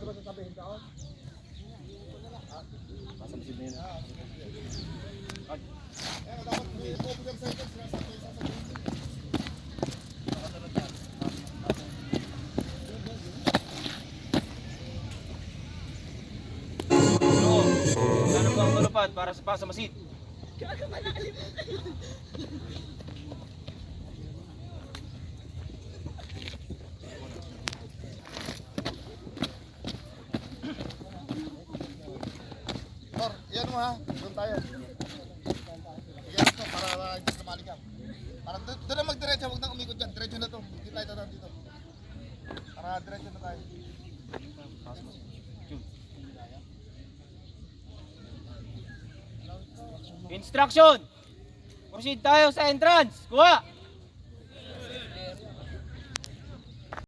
Pasamasid na yun. Ano ba ang malupad para sa pasamasid? Tor, yan mo ha. Doon tayo. Yan ito para hindi ka malikap. Para doon na magdiretso, huwag nang umikot dyan. Diretso na to. Hindi tayo dadaan dito. Para diretso na tayo. Instruction! Proceed tayo sa entrance! Kuha!